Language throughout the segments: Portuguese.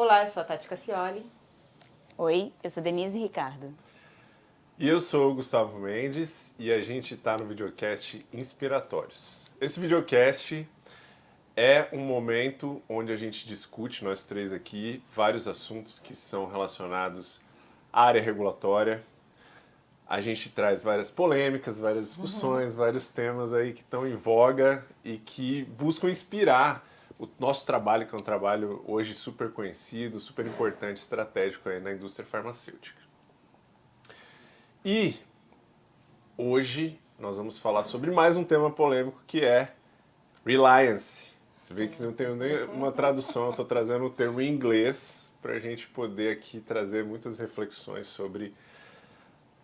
Olá, eu sou a Tati Cassioli. Oi, eu sou Denise Ricardo. E eu sou o Gustavo Mendes e a gente está no videocast Inspiratórios. Esse videocast é um momento onde a gente discute, nós três aqui, vários assuntos que são relacionados à área regulatória. A gente traz várias polêmicas, várias discussões, vários temas aí que estão em voga e que buscam inspirar o nosso trabalho, que é um trabalho hoje super conhecido, super importante, estratégico aí na indústria farmacêutica. E hoje nós vamos falar sobre mais um tema polêmico que é Reliance. Você vê que não tem nem uma tradução, eu estou trazendo o termo em inglês para a gente poder aqui trazer muitas reflexões sobre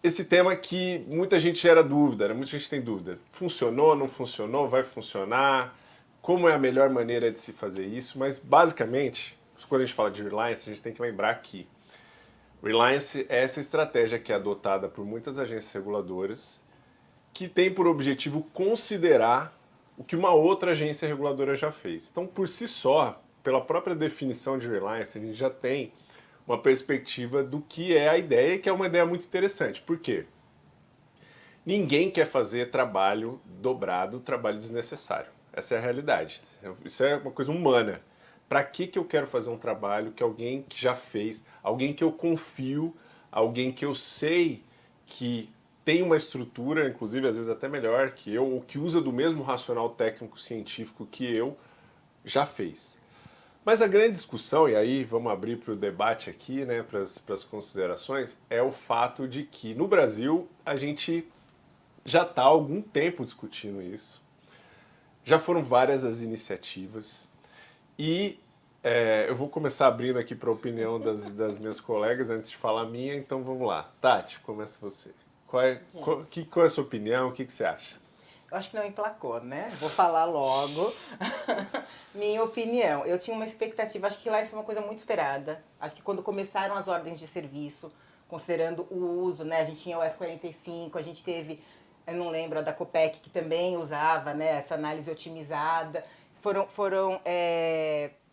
esse tema que muita gente gera dúvida, né? Muita gente tem dúvida. Funcionou, não funcionou, vai funcionar? Como é a melhor maneira de se fazer isso? Mas basicamente, quando a gente fala de Reliance, a gente tem que lembrar que Reliance é essa estratégia que é adotada por muitas agências reguladoras que tem por objetivo considerar o que uma outra agência reguladora já fez. Então, por si só, pela própria definição de Reliance, a gente já tem uma perspectiva do que é a ideia, que é uma ideia muito interessante. Por quê? Ninguém quer fazer trabalho dobrado, trabalho desnecessário. Essa é a realidade. Isso é uma coisa humana. Para que eu quero fazer um trabalho que alguém que já fez, alguém que eu confio, alguém que eu sei que tem uma estrutura, inclusive às vezes até melhor que eu, ou que usa do mesmo racional técnico-científico que eu, já fez. Mas a grande discussão, e aí vamos abrir para o debate aqui, né, para as considerações, é o fato de que no Brasil a gente já está há algum tempo discutindo isso. Já foram várias as iniciativas e eu vou começar abrindo aqui para a opinião das minhas colegas antes de falar a minha, então vamos lá. Tati, começa você. Qual é a sua opinião? O que você acha? Eu acho que não emplacou, né? Vou falar logo. Minha opinião. Eu tinha uma expectativa, acho que lá isso é uma coisa muito esperada. Acho que quando começaram as ordens de serviço, considerando o uso, né? A gente tinha o S45, a gente teve, eu não lembro, a da Copec, que também usava, né, essa análise otimizada. Foram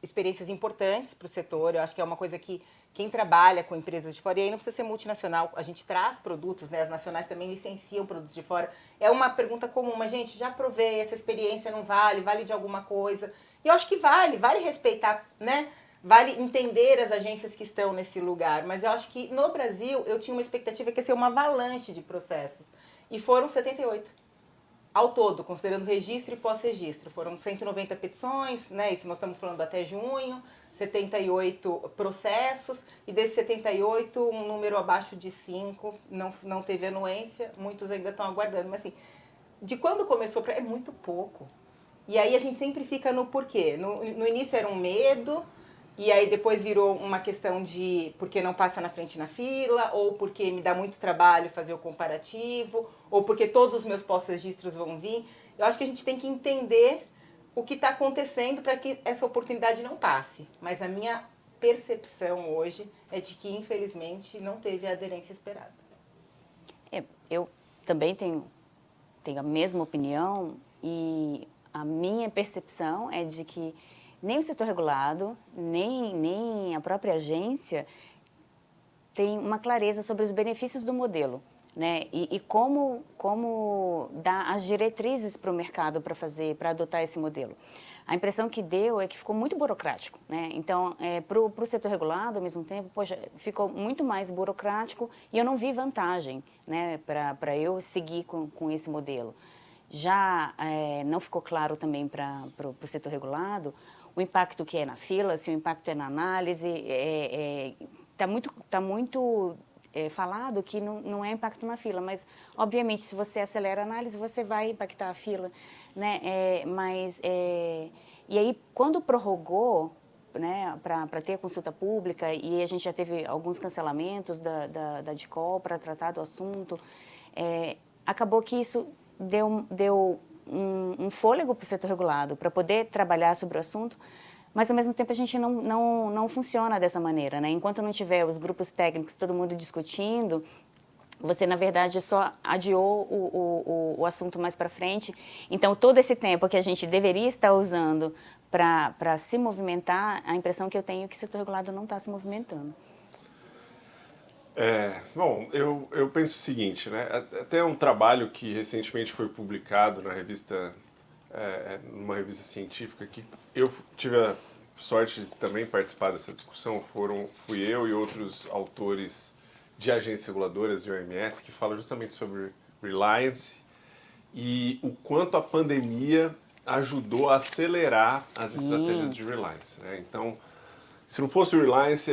experiências importantes para o setor. Eu acho que é uma coisa que quem trabalha com empresas de fora, e aí não precisa ser multinacional, a gente traz produtos, né? As nacionais também licenciam produtos de fora. É uma pergunta comum, mas gente, já provei, essa experiência não vale, vale de alguma coisa. E eu acho que vale respeitar, né? Vale entender as agências que estão nesse lugar. Mas eu acho que no Brasil eu tinha uma expectativa que ia ser uma avalanche de processos. E foram 78. Ao todo, considerando registro e pós-registro, foram 190 petições, né? Isso nós estamos falando até junho, 78 processos, e desses 78, um número abaixo de 5 não teve anuência, muitos ainda estão aguardando. Mas assim, de quando começou, é muito pouco. E aí a gente sempre fica no porquê. No início era um medo, e aí depois virou uma questão de porque não passa na frente na fila, ou porque me dá muito trabalho fazer o comparativo, ou porque todos os meus pós-registros vão vir. Eu acho que a gente tem que entender o que está acontecendo para que essa oportunidade não passe. Mas a minha percepção hoje é de que, infelizmente, não teve a aderência esperada. Eu também tenho a mesma opinião e a minha percepção é de que nem o setor regulado, nem a própria agência tem uma clareza sobre os benefícios do modelo, né? E como dar as diretrizes para o mercado para adotar esse modelo. A impressão que deu é que ficou muito burocrático, né? Então, para o setor regulado, ao mesmo tempo, poxa, ficou muito mais burocrático e eu não vi vantagem, né, para eu seguir com esse modelo. Já não ficou claro também para o setor regulado o impacto que é na fila, se o impacto é na análise. Tá muito falado que não é impacto na fila, mas, obviamente, se você acelera a análise, você vai impactar a fila, né? E aí, quando prorrogou, né, para ter a consulta pública, e a gente já teve alguns cancelamentos da DICOL para tratar do assunto, acabou que isso deu um fôlego para o setor regulado, para poder trabalhar sobre o assunto, mas, ao mesmo tempo, a gente não funciona dessa maneira, né? Enquanto não tiver os grupos técnicos, todo mundo discutindo, você, na verdade, só adiou o assunto mais para frente. Então, todo esse tempo que a gente deveria estar usando para se movimentar, a impressão que eu tenho é que o setor regulado não está se movimentando. Bom, eu penso o seguinte, né? Até um trabalho que recentemente foi publicado na revista, numa revista científica, que eu tive a sorte de também participar dessa discussão, fui eu e outros autores de agências reguladoras e OMS que falam justamente sobre reliance e o quanto a pandemia ajudou a acelerar as estratégias de reliance, né? Então, se não fosse o reliance,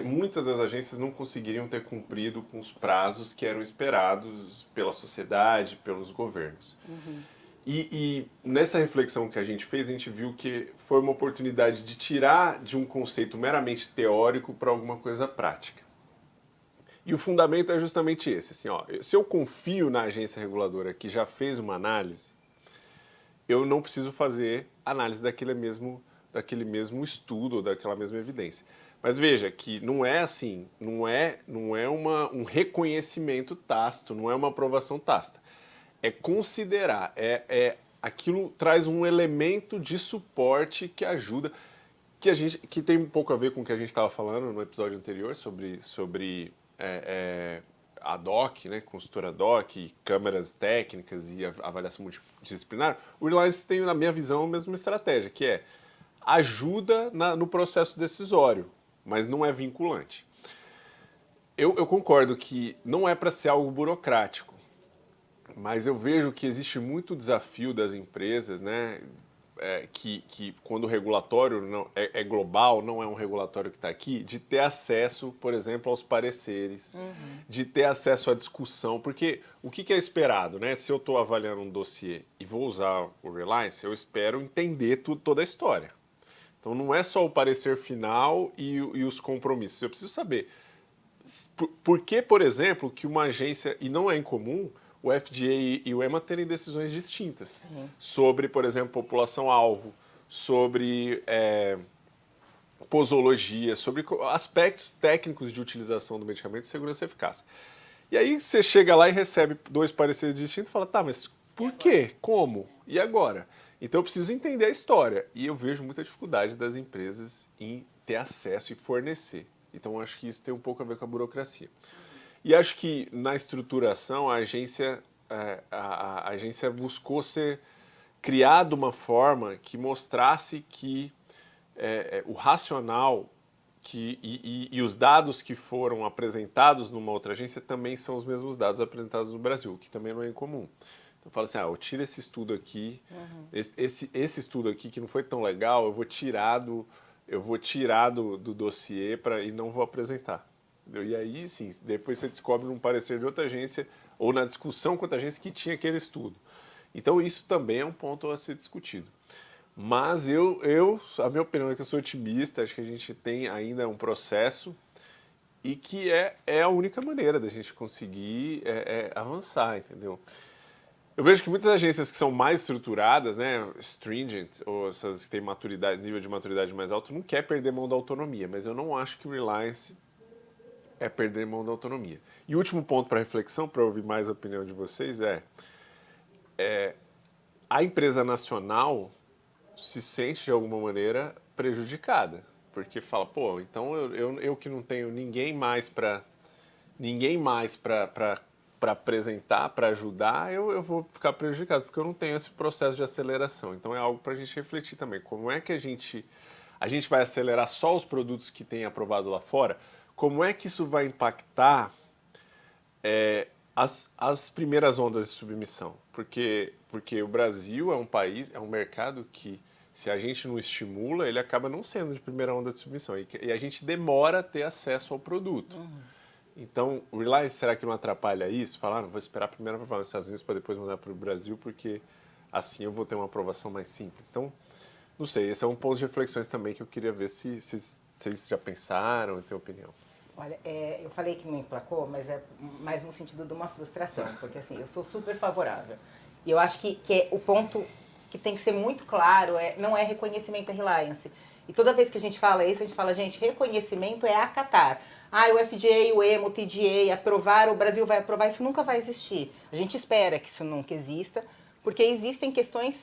muitas das agências não conseguiriam ter cumprido com os prazos que eram esperados pela sociedade, pelos governos. E nessa reflexão que a gente fez, a gente viu que foi uma oportunidade de tirar de um conceito meramente teórico para alguma coisa prática. E o fundamento é justamente esse, assim, ó, se eu confio na agência reguladora que já fez uma análise, eu não preciso fazer análise daquele mesmo estudo, ou daquela mesma evidência. Mas veja que não é assim, não é um reconhecimento tácito, não é uma aprovação tácita. É considerar, aquilo traz um elemento de suporte que ajuda, que tem um pouco a ver com o que a gente estava falando no episódio anterior sobre a DOC, né, consultora DOC, câmeras técnicas e avaliação multidisciplinar. O Reliance tem, na minha visão, a mesma estratégia, que é ajuda no processo decisório, mas não é vinculante. Eu concordo que não é para ser algo burocrático, mas eu vejo que existe muito desafio das empresas, né, que quando o regulatório não, é global, não é um regulatório que está aqui, de ter acesso, por exemplo, aos pareceres, de ter acesso à discussão, porque o que é esperado, né? Se eu estou avaliando um dossiê e vou usar o Reliance, eu espero entender toda a história. Então não é só o parecer final e os compromissos, eu preciso saber por que, por exemplo, que uma agência, e não é incomum, o FDA e o EMA terem decisões distintas sobre, por exemplo, população-alvo, sobre posologia, sobre aspectos técnicos de utilização do medicamento e segurança e eficácia. E aí você chega lá e recebe 2 pareceres distintos e fala, tá, mas por quê? Como? E agora? Então eu preciso entender a história. E eu vejo muita dificuldade das empresas em ter acesso e fornecer. Então eu acho que isso tem um pouco a ver com a burocracia. E acho que na estruturação a agência buscou criar de uma forma que mostrasse que o racional e os dados que foram apresentados numa outra agência também são os mesmos dados apresentados no Brasil, que também não é incomum. Então eu falo assim, eu tiro esse estudo aqui, esse estudo aqui que não foi tão legal, eu vou tirar do dossiê e não vou apresentar. E aí, sim, depois você descobre num parecer de outra agência ou na discussão com outra agência que tinha aquele estudo. Então isso também é um ponto a ser discutido. Mas a minha opinião é que eu sou otimista, acho que a gente tem ainda um processo e que é a única maneira da gente conseguir avançar, entendeu? Eu vejo que muitas agências que são mais estruturadas, né, stringent, ou essas que têm nível de maturidade mais alto, não quer perder mão da autonomia, mas eu não acho que o Reliance é perder mão da autonomia. E o último ponto para reflexão, para ouvir mais a opinião de vocês, a empresa nacional se sente de alguma maneira prejudicada, porque fala, pô, então eu que não tenho ninguém mais para apresentar, para ajudar, eu vou ficar prejudicado, porque eu não tenho esse processo de aceleração. Então é algo para a gente refletir também. Como é que a gente vai acelerar só os produtos que tem aprovado lá fora? Como é que isso vai impactar as primeiras ondas de submissão? Porque o Brasil é um país, é um mercado que, se a gente não estimula, ele acaba não sendo de primeira onda de submissão. E a gente demora a ter acesso ao produto. Então, o Reliance, será que não atrapalha isso? Falar, não vou esperar primeiro para aprovar nos Estados Unidos para depois mandar para o Brasil, porque assim eu vou ter uma aprovação mais simples. Então, não sei, esse é um ponto de reflexões também que eu queria ver se vocês já pensaram e têm opinião. Olha, eu falei que não emplacou, mas é mais no sentido de uma frustração, porque assim, eu sou super favorável. E eu acho que o ponto que tem que ser muito claro não é reconhecimento, é reliance. E toda vez que a gente fala isso, a gente fala, gente, reconhecimento é acatar. O FDA, o EMA, o TGA aprovar, o Brasil vai aprovar, isso nunca vai existir. A gente espera que isso nunca exista, porque existem questões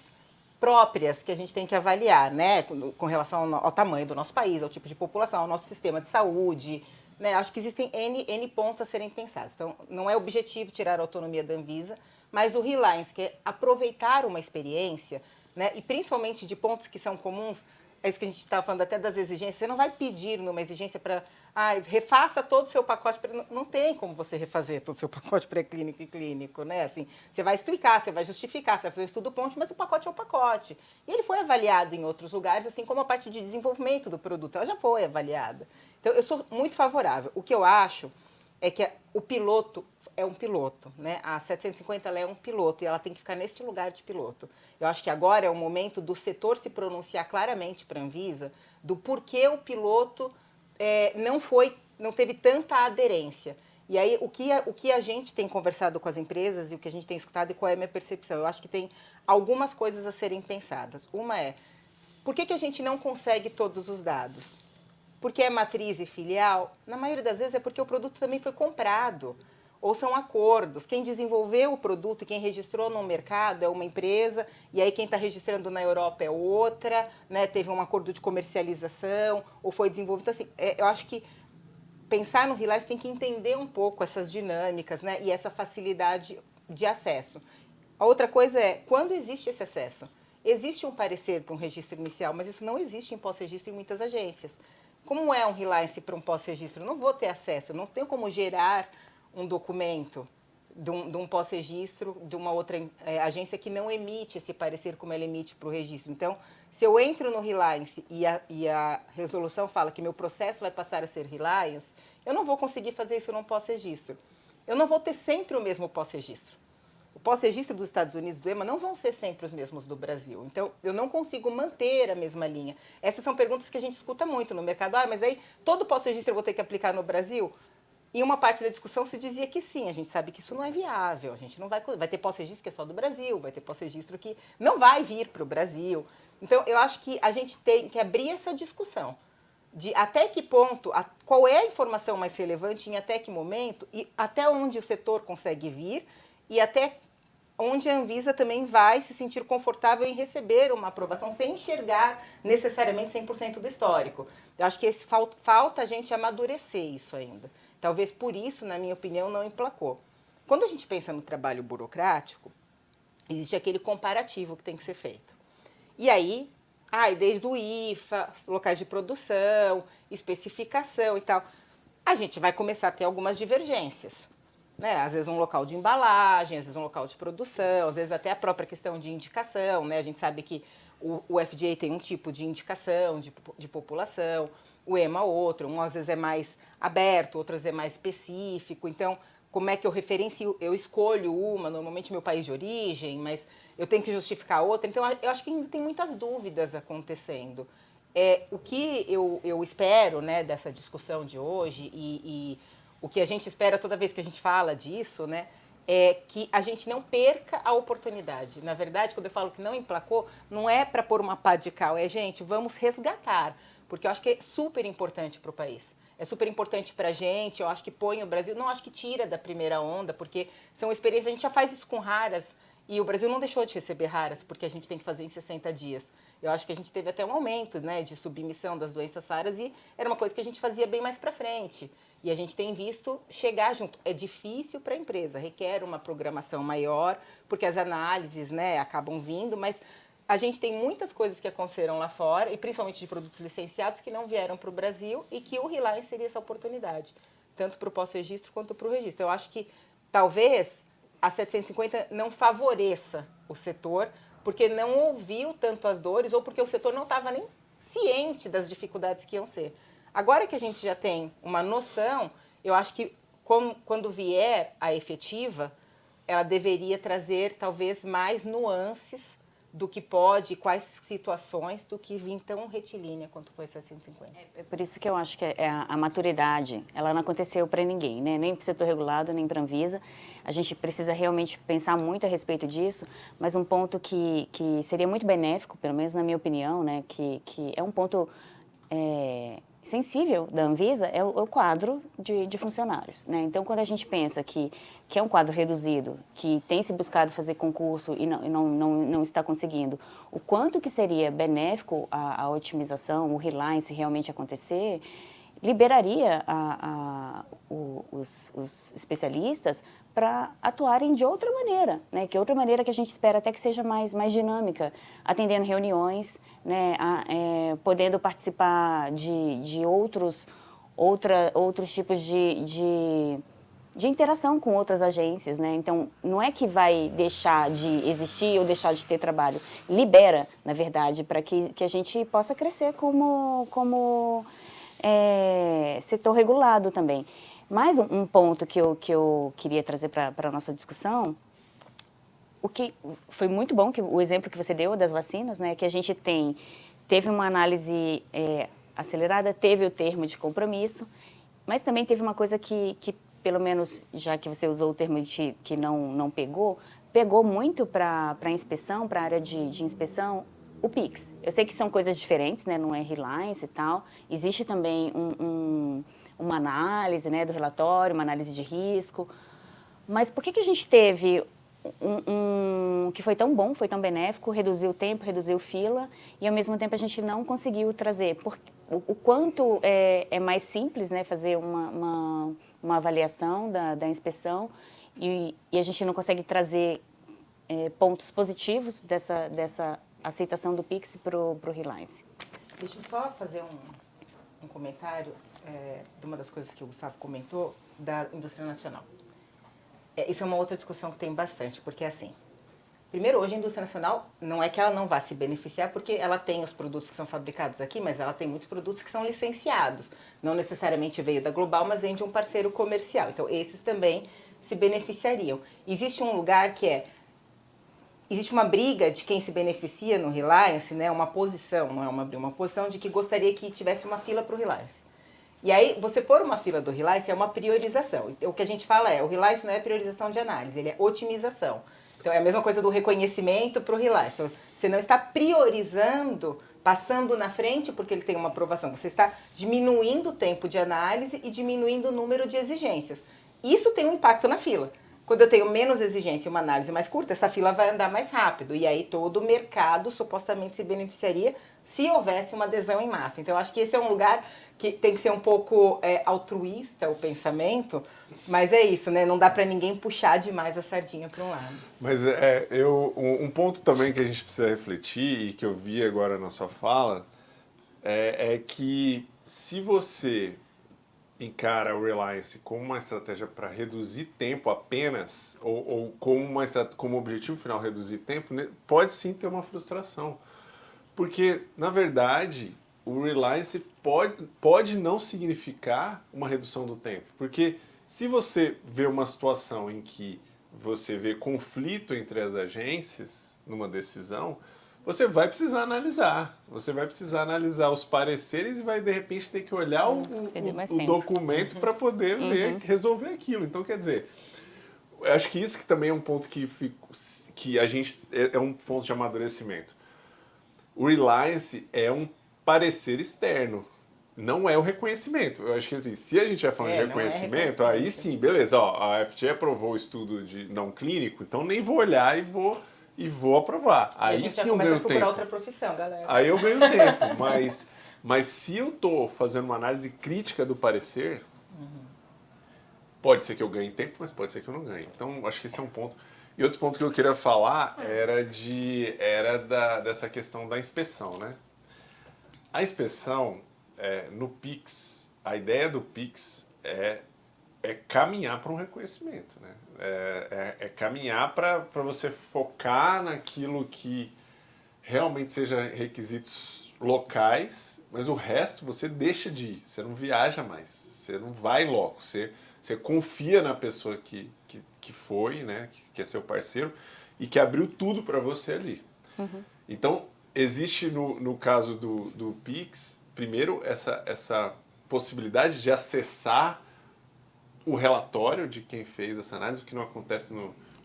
próprias que a gente tem que avaliar, né? Com relação ao tamanho do nosso país, ao tipo de população, ao nosso sistema de saúde, né? Acho que existem N pontos a serem pensados. Então, não é objetivo tirar a autonomia da Anvisa, mas o Reliance, que é aproveitar uma experiência, né? E principalmente de pontos que são comuns, é isso que a gente estava falando até das exigências, você não vai pedir numa exigência para, refaça todo o seu pacote, não tem como você refazer todo o seu pacote pré-clínico e clínico, né? Assim, você vai explicar, você vai justificar, você vai fazer um estudo ponte, mas o pacote é o pacote. E ele foi avaliado em outros lugares, assim como a parte de desenvolvimento do produto, ela já foi avaliada. Então, eu sou muito favorável. O que eu acho é que o piloto é um piloto, né? A 750 ela é um piloto e ela tem que ficar neste lugar de piloto. Eu acho que agora é o momento do setor se pronunciar claramente para a Anvisa do porquê o piloto não teve tanta aderência. E aí, o que a gente tem conversado com as empresas e o que a gente tem escutado e qual é a minha percepção? Eu acho que tem algumas coisas a serem pensadas. Uma é, por que a gente não consegue todos os dados? Porque é matriz e filial? Na maioria das vezes é porque o produto também foi comprado. Ou são acordos. Quem desenvolveu o produto e quem registrou no mercado é uma empresa, e aí quem está registrando na Europa é outra, né? Teve um acordo de comercialização, ou foi desenvolvido. Então, assim, eu acho que pensar no Reliance tem que entender um pouco essas dinâmicas, né? E essa facilidade de acesso. A outra coisa é, quando existe esse acesso? Existe um parecer para um registro inicial, mas isso não existe em pós-registro em muitas agências. Como é um Reliance para um pós-registro? Eu não vou ter acesso, eu não tenho como gerar um documento de um pós-registro de uma outra agência que não emite esse parecer como ela emite para o registro. Então, se eu entro no Reliance e a resolução fala que meu processo vai passar a ser Reliance, eu não vou conseguir fazer isso num pós-registro. Eu não vou ter sempre o mesmo pós-registro. O pós-registro dos Estados Unidos do EMA não vão ser sempre os mesmos do Brasil. Então, eu não consigo manter a mesma linha. Essas são perguntas que a gente escuta muito no mercado. Mas aí todo pós-registro eu vou ter que aplicar no Brasil? E uma parte da discussão se dizia que sim, a gente sabe que isso não é viável, a gente não vai ter pós-registro que é só do Brasil, vai ter pós-registro que não vai vir para o Brasil. Então, eu acho que a gente tem que abrir essa discussão de até que ponto, qual é a informação mais relevante, em até que momento, e até onde o setor consegue vir, e até onde a Anvisa também vai se sentir confortável em receber uma aprovação sem enxergar necessariamente 100% do histórico. Eu acho que falta a gente amadurecer isso ainda. Talvez por isso, na minha opinião, não emplacou. Quando a gente pensa no trabalho burocrático, existe aquele comparativo que tem que ser feito. E aí, desde o IFA, locais de produção, especificação e tal, a gente vai começar a ter algumas divergências. Né? Às vezes um local de embalagem, às vezes um local de produção, às vezes até a própria questão de indicação, né? A gente sabe que o FDA tem um tipo de indicação de população, o EMA outro, um às vezes é mais aberto, outras é mais específico. Então, como é que eu referencio? Eu escolho uma, normalmente meu país de origem, mas eu tenho que justificar outra. Então, eu acho que ainda tem muitas dúvidas acontecendo. O que eu espero, né, dessa discussão de hoje e o que a gente espera toda vez que a gente fala disso, né, é que a gente não perca a oportunidade. Na verdade, quando eu falo que não emplacou, não é para pôr uma pá de cal, gente, vamos resgatar, porque eu acho que é super importante para o país. É super importante para a gente, eu acho que põe o Brasil, não acho que tira da primeira onda, porque são experiências, a gente já faz isso com raras, e o Brasil não deixou de receber raras, porque a gente tem que fazer em 60 dias. Eu acho que a gente teve até um aumento, né, de submissão das doenças raras, e era uma coisa que a gente fazia bem mais para frente. E a gente tem visto chegar junto. É difícil para a empresa, requer uma programação maior, porque as análises, né, acabam vindo, mas a gente tem muitas coisas que aconteceram lá fora, e principalmente de produtos licenciados, que não vieram para o Brasil, e que o Reliance seria essa oportunidade, tanto para o pós-registro quanto para o registro. Eu acho que talvez a 750 não favoreça o setor, porque não ouviu tanto as dores, ou porque o setor não estava nem ciente das dificuldades que iam ser. Agora que a gente já tem uma noção, eu acho que quando vier a efetiva, ela deveria trazer talvez mais nuances do que pode, quais situações, do que vir tão retilínea quanto foi 750. É por isso que eu acho que a maturidade, ela não aconteceu para ninguém, né? Nem para o setor regulado, nem para a Anvisa. A gente precisa realmente pensar muito a respeito disso, mas um ponto que seria muito benéfico, pelo menos na minha opinião, né? Que é um ponto sensível da Anvisa é o quadro de funcionários, né? Então, quando a gente pensa que é um quadro reduzido, que tem se buscado fazer concurso e não está conseguindo, o quanto que seria benéfico a otimização, o reliance realmente acontecer, liberaria os especialistas para atuarem de outra maneira, né? Que outra maneira que a gente espera até que seja mais dinâmica, atendendo reuniões, né? Podendo participar de outros tipos de interação com outras agências, né? Então, não é que vai deixar de existir ou deixar de ter trabalho. Libera, na verdade, para que a gente possa crescer como setor regulado também. Mais um ponto que eu queria trazer para a nossa discussão, o que foi muito bom, que o exemplo que você deu das vacinas, né, que a gente teve uma análise acelerada, teve o termo de compromisso, mas também teve uma coisa que pelo menos, já que você usou o termo que não pegou muito para a inspeção, para a área de inspeção, o PIX. Eu sei que são coisas diferentes, né, não é Reliance e tal, existe também uma análise, né, do relatório, uma análise de risco, mas por que a gente teve que foi tão bom, foi tão benéfico, reduziu o tempo, reduziu fila, e ao mesmo tempo a gente não conseguiu trazer o quanto é mais simples, né, fazer uma avaliação da inspeção, e a gente não consegue trazer pontos positivos dessa aceitação do PIX para o Reliance. Deixa eu só fazer um comentário de uma das coisas que o Gustavo comentou, da indústria nacional. Isso é uma outra discussão que tem bastante, porque assim, primeiro, hoje a indústria nacional não é que ela não vá se beneficiar, porque ela tem os produtos que são fabricados aqui, mas ela tem muitos produtos que são licenciados. Não necessariamente veio da Global, mas vem de um parceiro comercial. Então, esses também se beneficiariam. Existe um lugar existe uma briga de quem se beneficia no Reliance, né? Uma posição, não é uma posição de que gostaria que tivesse uma fila para o Reliance. E aí, você pôr uma fila do Reliance é uma priorização. O que a gente fala o Reliance não é priorização de análise, ele é otimização. Então, é a mesma coisa do reconhecimento para o Reliance. Então, você não está priorizando, passando na frente porque ele tem uma aprovação. Você está diminuindo o tempo de análise e diminuindo o número de exigências. Isso tem um impacto na fila. Quando eu tenho menos exigência e uma análise mais curta, essa fila vai andar mais rápido. E aí todo o mercado supostamente se beneficiaria se houvesse uma adesão em massa. Então, eu acho que esse é um lugar que tem que ser um pouco altruísta o pensamento, mas é isso, né? Não dá para ninguém puxar demais a sardinha para um lado. Mas um ponto também que a gente precisa refletir e que eu vi agora na sua fala é que se você encara o Reliance como uma estratégia para reduzir tempo apenas, ou como objetivo final reduzir tempo, né, pode sim ter uma frustração. Porque, na verdade, o Reliance pode não significar uma redução do tempo. Porque se você vê uma situação em que você vê conflito entre as agências numa decisão, você vai precisar analisar. Você vai precisar analisar os pareceres e vai, de repente, ter que olhar o documento para poder resolver aquilo. Então, quer dizer, eu acho que isso que também é um ponto que a gente... é um ponto de amadurecimento. O Reliance é um parecer externo, não é o reconhecimento. Eu acho que assim, se a gente vai falando de reconhecimento, aí sim, beleza, a FDA aprovou o estudo de não clínico, então nem vou olhar e vou aprovar. Aí sim eu ganho tempo. Outra profissão, galera. Aí eu ganho tempo, mas se eu estou fazendo uma análise crítica do parecer, pode ser que eu ganhe tempo, mas pode ser que eu não ganhe. Então, acho que esse é um ponto. E outro ponto que eu queria falar era dessa questão da inspeção, né? A inspeção, no PIX, a ideia do PIX é caminhar para um reconhecimento, né? É caminhar para você focar naquilo que realmente seja requisitos locais, mas o resto você deixa de ir, você não viaja mais, você não vai logo, você confia na pessoa que foi, né, que é seu parceiro e que abriu tudo para você ali. Então, existe no caso do PIX, primeiro, essa possibilidade de acessar o relatório de quem fez essa análise, o que não acontece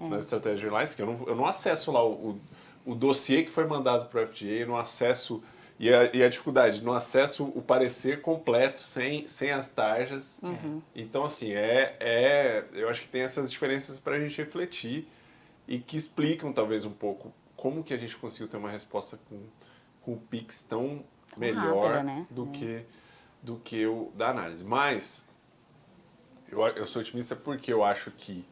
nas estratégias de Reliance, que eu não acesso lá o dossiê que foi mandado para o FDA, eu não acesso E a dificuldade no acesso, o parecer completo, sem as tarjas. Então, assim, eu acho que tem essas diferenças para a gente refletir e que explicam, talvez, um pouco como que a gente conseguiu ter uma resposta com o Pix tão melhor rápida, né? do que o da análise. Mas eu sou otimista porque eu acho que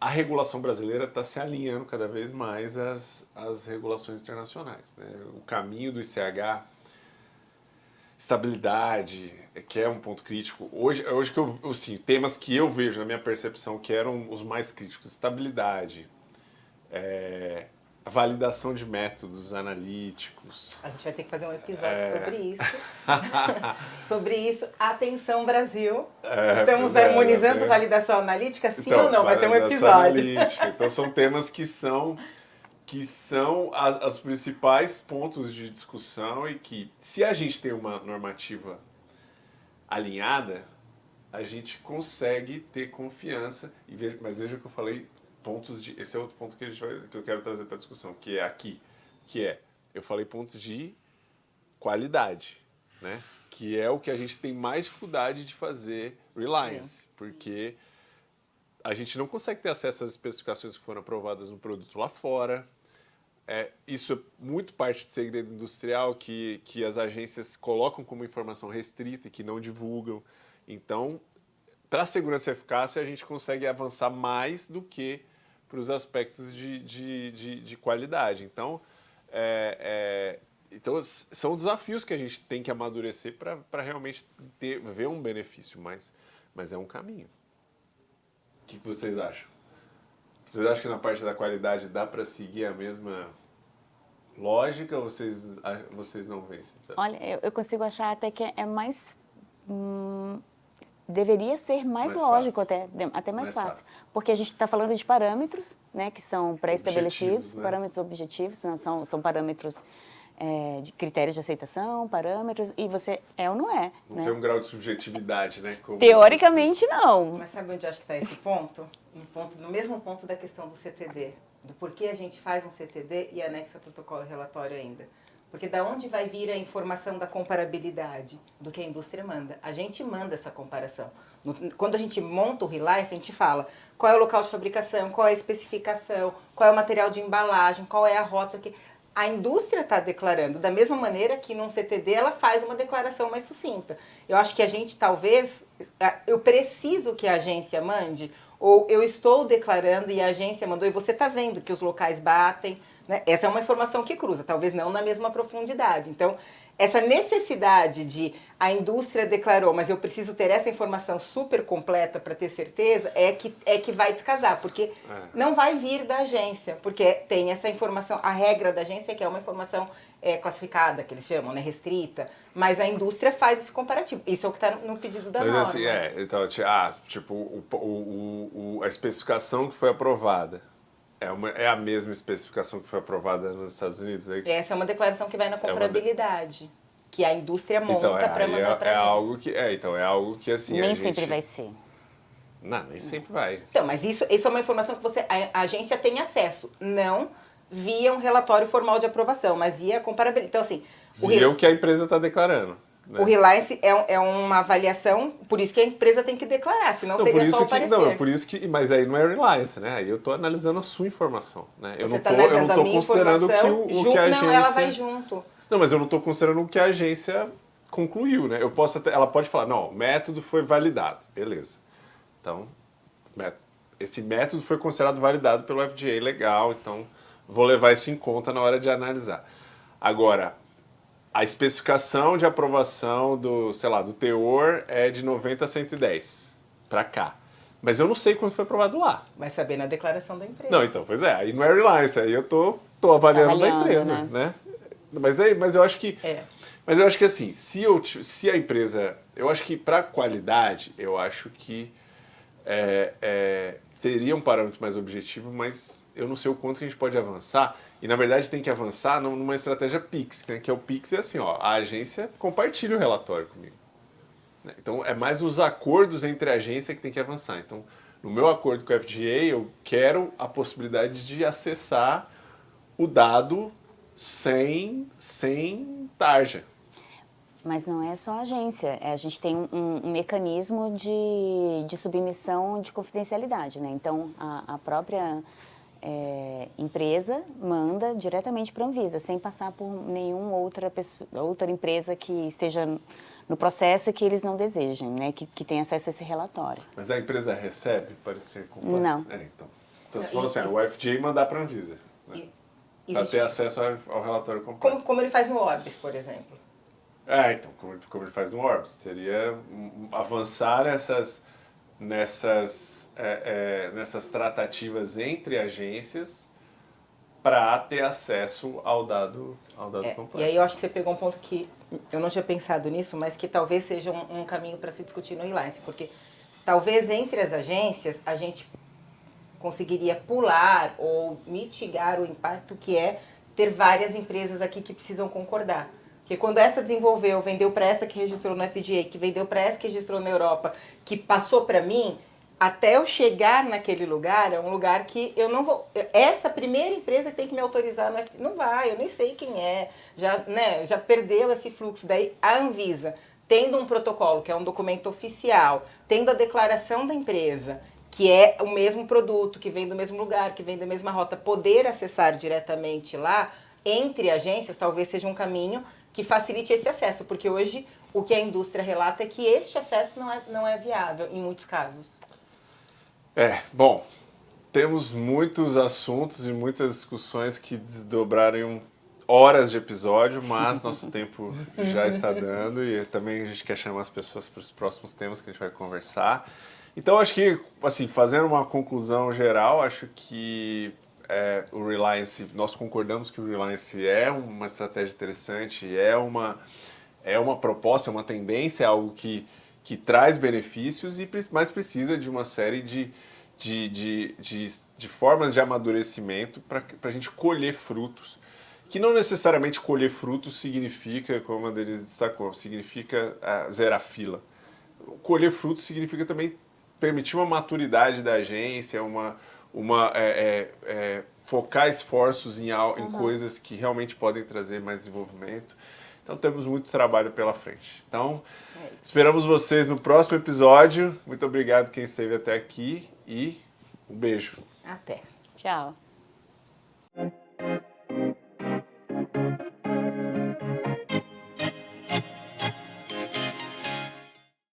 a regulação brasileira está se alinhando cada vez mais às regulações internacionais, né? O caminho do ICH, estabilidade, que é um ponto crítico. Hoje que assim, temas que eu vejo na minha percepção que eram os mais críticos, estabilidade, a validação de métodos analíticos. A gente vai ter que fazer um episódio sobre isso. Sobre isso. Atenção, Brasil. Estamos harmonizando validação analítica? Sim ou não? Vai ter um episódio. Analítica. Então, são temas que são os principais pontos de discussão e que, se a gente tem uma normativa alinhada, a gente consegue ter confiança. Mas veja que eu falei esse é outro ponto que eu quero trazer para a discussão, que é aqui, eu falei pontos de qualidade, né? Que é o que a gente tem mais dificuldade de fazer reliance, porque a gente não consegue ter acesso às especificações que foram aprovadas no produto lá fora. Isso é muito parte de segredo industrial que as agências colocam como informação restrita e que não divulgam. Então, para a segurança e eficácia, a gente consegue avançar mais do que para os aspectos de qualidade. Então, então, são desafios que a gente tem que amadurecer para realmente ver um benefício, mas é um caminho. O que vocês acham? Vocês acham que na parte da qualidade dá para seguir a mesma lógica ou vocês não veem? Olha, eu consigo achar até que é mais... deveria ser mais lógico, até mais fácil. Porque a gente está falando de parâmetros, né, que são pré-estabelecidos, né? Parâmetros objetivos, são parâmetros de critérios de aceitação, parâmetros, e você é ou não é. Não né? tem um grau de subjetividade, né? Teoricamente, não. Mas sabe onde eu acho que está esse ponto? No mesmo ponto da questão do CTD. Do porquê a gente faz um CTD e anexa protocolo e relatório ainda. Porque da onde vai vir a informação da comparabilidade do que a indústria manda? A gente manda essa comparação. Quando a gente monta o Reliance, a gente fala qual é o local de fabricação, qual é a especificação, qual é o material de embalagem, qual é a rota que a indústria está declarando. Da mesma maneira que num CTD ela faz uma declaração mais sucinta. Eu acho que a gente talvez, eu preciso que a agência mande, ou eu estou declarando e a agência mandou e você está vendo que os locais batem. Né? Essa é uma informação que cruza, talvez não na mesma profundidade. Então, essa necessidade de a indústria declarou, mas eu preciso ter essa informação super completa para ter certeza, é que vai descasar, porque não vai vir da agência, porque tem essa informação, a regra da agência é que é uma informação classificada, que eles chamam, né, restrita, mas a indústria faz esse comparativo. Isso é o que está no pedido da norma. Assim, então, tipo, a especificação que foi aprovada, é a mesma especificação que foi aprovada nos Estados Unidos? Essa é uma declaração que vai na comparabilidade, que a indústria monta para mandar para a agência. É algo que assim... Nem sempre vai ser. Não, nem sempre vai. Então, mas isso é uma informação que a agência tem acesso, não via um relatório formal de aprovação, mas via comparabilidade. Então, assim... Via o que a empresa está declarando. Né? O Reliance é uma avaliação, por isso que a empresa tem que declarar, senão seria só o parecer. Não, é por isso que... Mas aí não é Reliance, né? Aí eu estou analisando a sua informação. Né? Eu não estou considerando o que a agência... Não, ela vai junto. Não, mas eu não estou considerando o que a agência concluiu, né? Ela pode falar, não, o método foi validado. Beleza. Então, esse método foi considerado validado pelo FDA, legal, então vou levar isso em conta na hora de analisar. Agora, a especificação de aprovação do teor é de 90 a 110 para cá. Mas eu não sei quando foi aprovado lá. Vai saber na declaração da empresa. Não, então, pois aí não é Reliance, aí eu tô avaliando da empresa, né? Mas eu acho que... Mas eu acho que assim, se a empresa... Eu acho que para qualidade, eu acho que teria um parâmetro mais objetivo, mas eu não sei o quanto que a gente pode avançar. E, na verdade, tem que avançar numa estratégia PIX, né? Que é o PIX assim, a agência compartilha o relatório comigo. Então, é mais os acordos entre a agência que tem que avançar. Então, no meu acordo com o FDA, eu quero a possibilidade de acessar o dado sem tarja. Mas não é só a agência, a gente tem um mecanismo de submissão de confidencialidade, né? Então, a própria empresa manda diretamente para a Anvisa, sem passar por nenhuma outra empresa que esteja no processo e que eles não desejem, né? Que tenha acesso a esse relatório. Mas a empresa recebe parecer completo? Não. Então você falou assim, o FDA mandar para a Anvisa, né? Para ter acesso ao relatório completo. Como ele faz no Orbis, por exemplo. Então, como ele faz no Orbis, seria avançar nessas tratativas entre agências para ter acesso ao dado completo. E aí eu acho que você pegou um ponto que eu não tinha pensado nisso, mas que talvez seja um caminho para se discutir no Reliance, porque talvez entre as agências a gente conseguiria pular ou mitigar o impacto que é ter várias empresas aqui que precisam concordar. Porque quando essa desenvolveu, vendeu para essa que registrou no FDA, que vendeu para essa que registrou na Europa, que passou para mim, até eu chegar naquele lugar, é um lugar que eu não vou... Essa primeira empresa que tem que me autorizar no FDA, não vai, eu nem sei quem é, já perdeu esse fluxo. Daí a Anvisa, tendo um protocolo, que é um documento oficial, tendo a declaração da empresa, que é o mesmo produto, que vem do mesmo lugar, que vem da mesma rota, poder acessar diretamente lá, entre agências, talvez seja um caminho que facilite esse acesso, porque hoje o que a indústria relata é que este acesso não é viável em muitos casos. Bom, temos muitos assuntos e muitas discussões que desdobraram horas de episódio, mas nosso tempo já está dando e também a gente quer chamar as pessoas para os próximos temas que a gente vai conversar. Então, acho que, assim, fazendo uma conclusão geral, acho que o Reliance, nós concordamos que o Reliance é uma estratégia interessante, é uma proposta, é uma tendência, é algo que traz benefícios, mas precisa de uma série de formas de amadurecimento para a gente colher frutos. Que não necessariamente colher frutos significa, como a Denise destacou, significa zerar fila. Colher frutos significa também permitir uma maturidade da agência, focar esforços em coisas que realmente podem trazer mais desenvolvimento. Então temos muito trabalho pela frente. Então, esperamos vocês no próximo episódio. Muito obrigado quem esteve até aqui e um beijo. Até. Tchau.